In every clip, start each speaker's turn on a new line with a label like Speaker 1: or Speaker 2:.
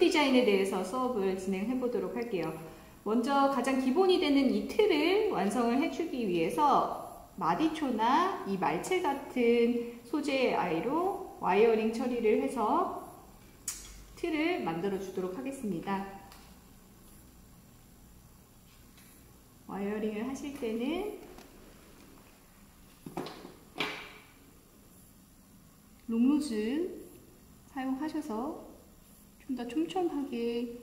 Speaker 1: 디자인에 대해서 수업을 진행해 보도록 할게요. 먼저 가장 기본이 되는 이 틀을 완성을 해주기 위해서 마디초나 이 말체 같은 소재의 아이로 와이어링 처리를 해서 틀을 만들어 주도록 하겠습니다. 와이어링을 하실 때는 롱노즈 사용하셔서 좀 더 촘촘하게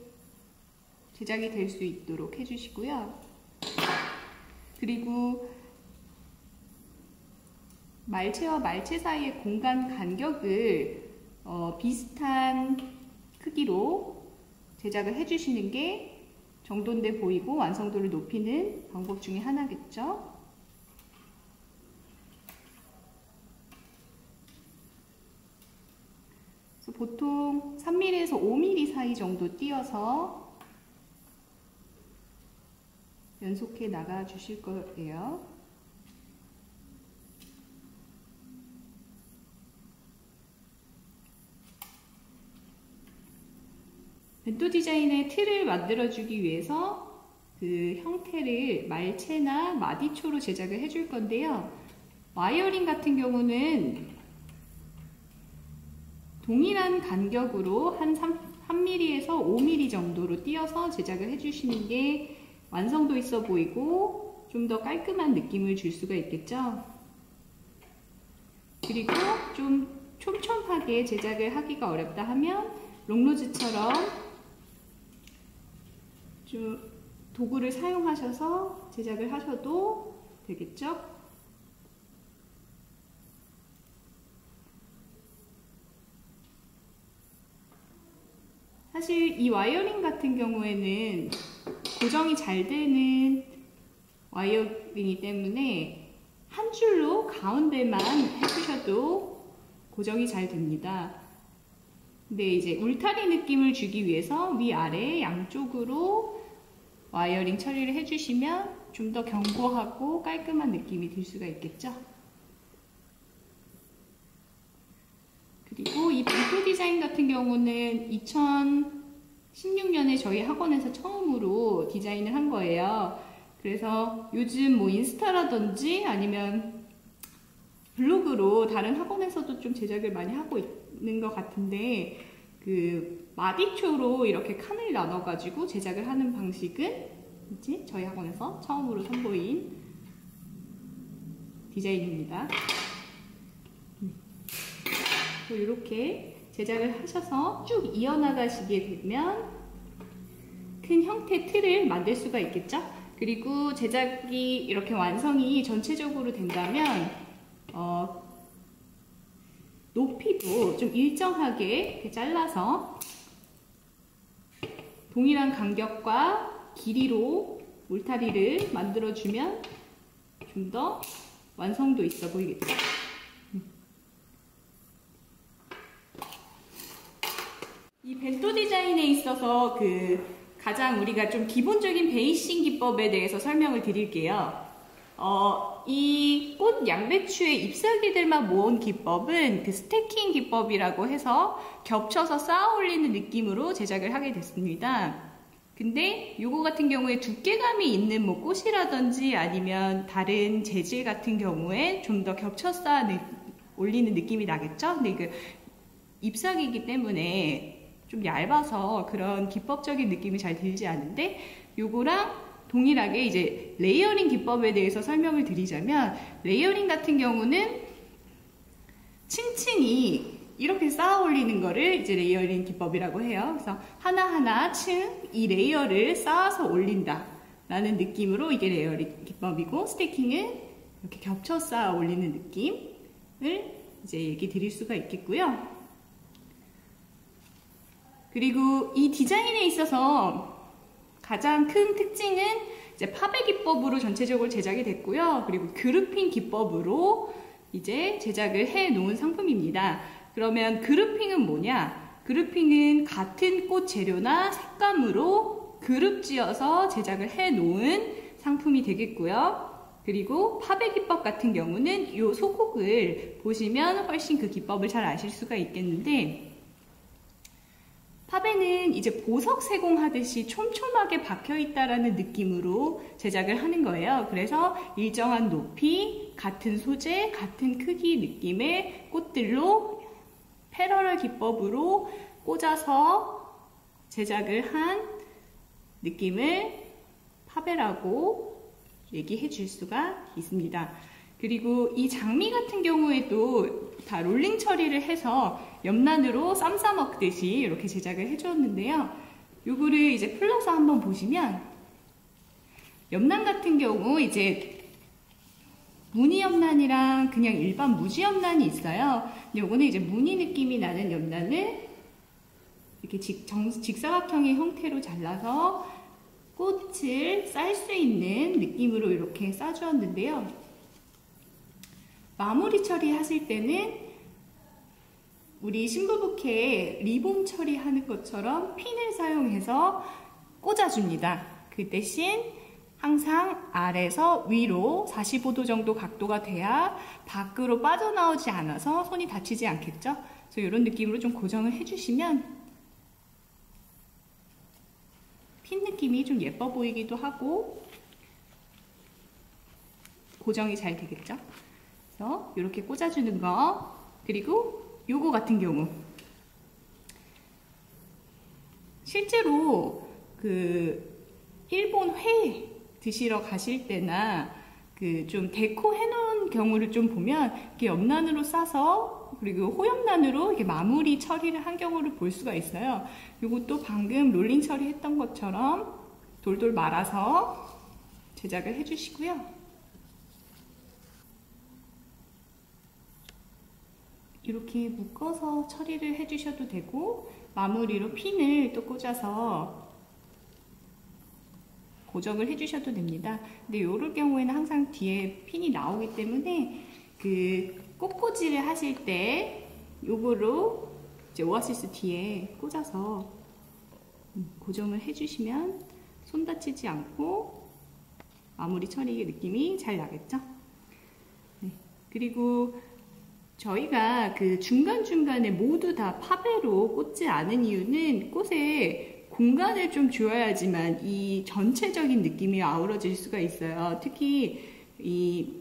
Speaker 1: 제작이 될 수 있도록 해주시고요. 그리고 말체와 말체 사이의 공간 간격을 비슷한 크기로 제작을 해주시는 게 정돈돼 보이고 완성도를 높이는 방법 중에 하나겠죠. 그래서 보통 3mm에서 5mm 사이 정도 띄어서 연속해 나가 주실 거예요. 벤토 디자인의 틀을 만들어주기 위해서 그 형태를 말체나 마디초로 제작을 해줄 건데요. 와이어링 같은 경우는 동일한 간격으로 한 3mm에서 5mm 정도로 띄어서 제작을 해주시는 게 완성도 있어 보이고 좀 더 깔끔한 느낌을 줄 수가 있겠죠. 그리고 좀 촘촘하게 제작을 하기가 어렵다 하면 롱로즈처럼 좀 도구를 사용하셔서 제작을 하셔도 되겠죠. 사실 이 와이어링 같은 경우에는 고정이 잘 되는 와이어링이기 때문에 한 줄로 가운데만 해주셔도 고정이 잘 됩니다. 근데 이제 울타리 느낌을 주기 위해서 위아래 양쪽으로 와이어링 처리를 해주시면 좀 더 견고하고 깔끔한 느낌이 들 수가 있겠죠. 그리고 이 벤토 디자인 같은 경우는 2016년에 저희 학원에서 처음으로 디자인을 한 거예요. 그래서 요즘 뭐 인스타라든지 아니면 블로그로 다른 학원에서도 좀 제작을 많이 하고 있는 것 같은데, 그 마디초로 이렇게 칸을 나눠가지고 제작을 하는 방식은 이제 저희 학원에서 처음으로 선보인 디자인입니다. 이렇게 제작을 하셔서 쭉 이어나가시게 되면 큰 형태 틀을 만들 수가 있겠죠. 그리고 제작이 이렇게 완성이 전체적으로 된다면 높이도 좀 일정하게 이렇게 잘라서 동일한 간격과 길이로 울타리를 만들어주면 좀 더 완성도 있어 보이겠죠. 이 벤토 디자인에 있어서 가장 우리가 좀 기본적인 베이싱 기법에 대해서 설명을 드릴게요. 이 꽃 양배추의 잎사귀들만 모은 기법은 그 스태킹 기법이라고 해서 겹쳐서 쌓아 올리는 느낌으로 제작을 하게 됐습니다. 근데 요거 같은 경우에 두께감이 있는 뭐 꽃이라든지 아니면 다른 재질 같은 경우에 좀 더 겹쳐 쌓아 올리는 느낌이 나겠죠? 근데 그 잎사귀이기 때문에 좀 얇아서 그런 기법적인 느낌이 잘 들지 않은데, 요거랑 동일하게 이제 레이어링 기법에 대해서 설명을 드리자면, 레이어링 같은 경우는 층층이 이렇게 쌓아 올리는 거를 이제 레이어링 기법이라고 해요. 그래서 하나하나 이 레이어를 쌓아서 올린다 라는 느낌으로 이게 레이어링 기법이고, 스태킹은 이렇게 겹쳐 쌓아 올리는 느낌을 이제 얘기 드릴 수가 있겠고요. 그리고 이 디자인에 있어서 가장 큰 특징은 이제 파베 기법으로 전체적으로 제작이 됐고요. 그리고 그루핑 기법으로 이제 제작을 해 놓은 상품입니다. 그러면 그루핑은 뭐냐? 그루핑은 같은 꽃 재료나 색감으로 그룹 지어서 제작을 해 놓은 상품이 되겠고요. 그리고 파베 기법 같은 경우는 이 소곡을 보시면 훨씬 그 기법을 잘 아실 수가 있겠는데, 팝에는 이제 보석 세공하듯이 촘촘하게 박혀있다라는 느낌으로 제작을 하는 거예요. 그래서 일정한 높이, 같은 소재, 같은 크기 느낌의 꽃들로 패러럴 기법으로 꽂아서 제작을 한 느낌을 팝에라고 얘기해 줄 수가 있습니다. 그리고 이 장미 같은 경우에도 다 롤링 처리를 해서 염난으로 쌈 싸먹듯이 이렇게 제작을 해주었는데요. 요거를 이제 풀러서 한번 보시면 염난 같은 경우 이제 무늬 염난이랑 그냥 일반 무지 염난이 있어요. 근데 요거는 이제 무늬 느낌이 나는 염난을 이렇게 직사각형의 형태로 잘라서 꽃을 쌀 수 있는 느낌으로 이렇게 싸주었는데요. 마무리 처리하실 때는 우리 신부부케에 리본 처리하는 것처럼 핀을 사용해서 꽂아줍니다. 그 대신 항상 아래에서 위로 45도 정도 각도가 돼야 밖으로 빠져나오지 않아서 손이 다치지 않겠죠? 그래서 이런 느낌으로 좀 고정을 해주시면 핀 느낌이 좀 예뻐 보이기도 하고 고정이 잘 되겠죠? 그래서 이렇게 꽂아주는 거, 그리고 요거 같은 경우 실제로 그 일본 회 드시러 가실 때나 그 좀 데코 해놓은 경우를 좀 보면 이렇게 염난으로 싸서 그리고 호염난으로 이렇게 마무리 처리를 한 경우를 볼 수가 있어요. 요것도 방금 롤링 처리했던 것처럼 돌돌 말아서 제작을 해주시고요. 이렇게 묶어서 처리를 해주셔도 되고 마무리로 핀을 또 꽂아서 고정을 해주셔도 됩니다. 근데 이럴 경우에는 항상 뒤에 핀이 나오기 때문에 그 꽃꽂이를 하실 때 요거로 이제 오아시스 뒤에 꽂아서 고정을 해주시면 손 다치지 않고 마무리 처리의 느낌이 잘 나겠죠? 네. 그리고 저희가 그 중간중간에 모두 다 팝에로 꽂지 않은 이유는 꽃에 공간을 좀 주어야지만 이 전체적인 느낌이 아우러질 수가 있어요. 특히 이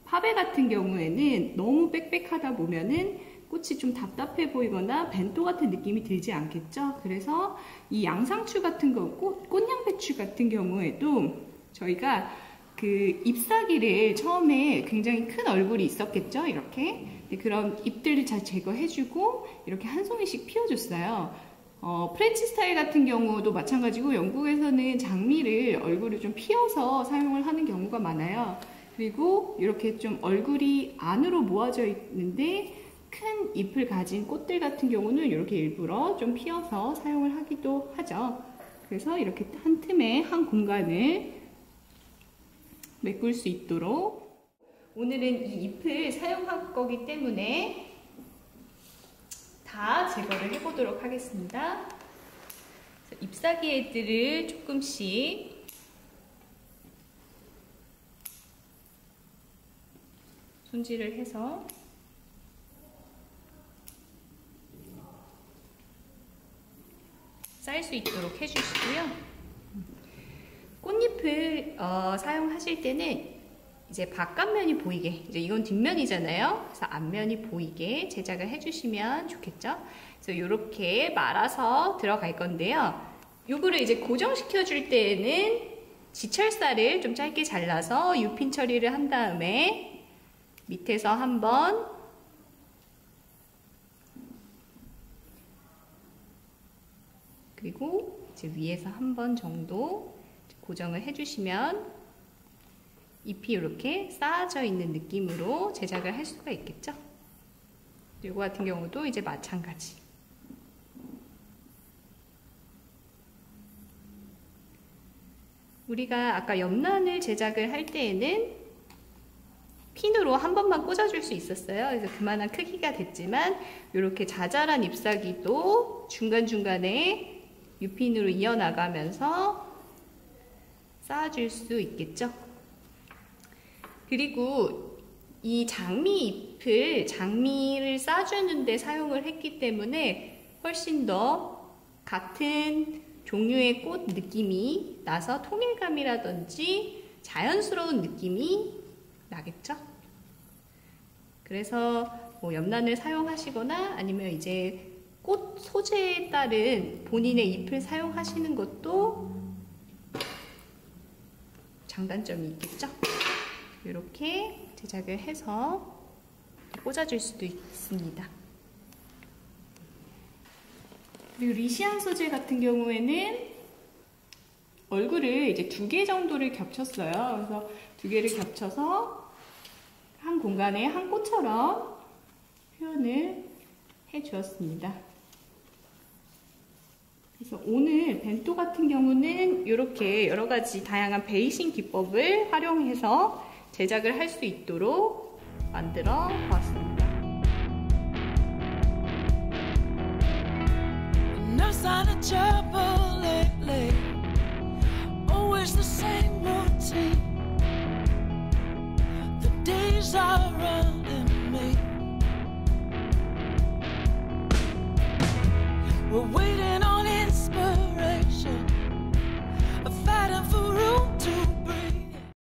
Speaker 1: 팝에 같은 경우에는 너무 빽빽하다 보면은 꽃이 좀 답답해 보이거나 벤또 같은 느낌이 들지 않겠죠? 그래서 이 양상추 같은 거, 꽃양배추 같은 경우에도 저희가 그 잎사귀를 처음에 굉장히 큰 얼굴이 있었겠죠? 이렇게. 그런 잎들을 잘 제거해주고 이렇게 한 송이씩 피워줬어요. 프렌치 스타일 같은 경우도 마찬가지고 영국에서는 장미를 얼굴을 좀 피워서 사용을 하는 경우가 많아요. 그리고 이렇게 좀 얼굴이 안으로 모아져 있는데 큰 잎을 가진 꽃들 같은 경우는 이렇게 일부러 좀 피워서 사용을 하기도 하죠. 그래서 이렇게 한 틈에 한 공간을 메꿀 수 있도록 오늘은 이 잎을 사용할 거기 때문에 다 제거를 해보도록 하겠습니다. 잎사귀 애들을 조금씩 손질을 해서 쌀 수 있도록 해주시고요. 꽃잎을 사용하실 때는 이제 바깥면이 보이게, 이제 이건 뒷면이잖아요. 그래서 앞면이 보이게 제작을 해주시면 좋겠죠. 그래서 이렇게 말아서 들어갈 건데요. 요거를 이제 고정시켜 줄 때에는 지철사를 좀 짧게 잘라서 유핀 처리를 한 다음에 밑에서 한번 그리고 이제 위에서 한 번 정도 고정을 해주시면 잎이 이렇게 쌓아져 있는 느낌으로 제작을 할 수가 있겠죠. 이거 같은 경우도 이제 마찬가지. 우리가 아까 염란을 제작을 할 때에는 핀으로 한 번만 꽂아줄 수 있었어요. 그래서 그만한 크기가 됐지만 이렇게 자잘한 잎사귀도 중간중간에 유핀으로 이어나가면서 쌓아줄 수 있겠죠. 그리고 이 장미잎을 장미를 쌓아주는데 사용을 했기 때문에 훨씬 더 같은 종류의 꽃 느낌이 나서 통일감이라든지 자연스러운 느낌이 나겠죠? 그래서 뭐 염란을 사용하시거나 아니면 이제 꽃 소재에 따른 본인의 잎을 사용하시는 것도 장단점이 있겠죠? 이렇게 제작을 해서 꽂아줄 수도 있습니다. 그리고 리시안 소재 같은 경우에는 얼굴을 이제 2개 정도를 겹쳤어요. 그래서 2개를 겹쳐서 한 공간에 한 꽃처럼 표현을 해 주었습니다. 그래서 오늘 벤또 같은 경우는 이렇게 여러 가지 다양한 베이싱 기법을 활용해서 제작을 할 수 있도록 만들어 보았습니다.
Speaker 2: No sign of trouble lately. Always the same routine. The days are running me. We're waiting.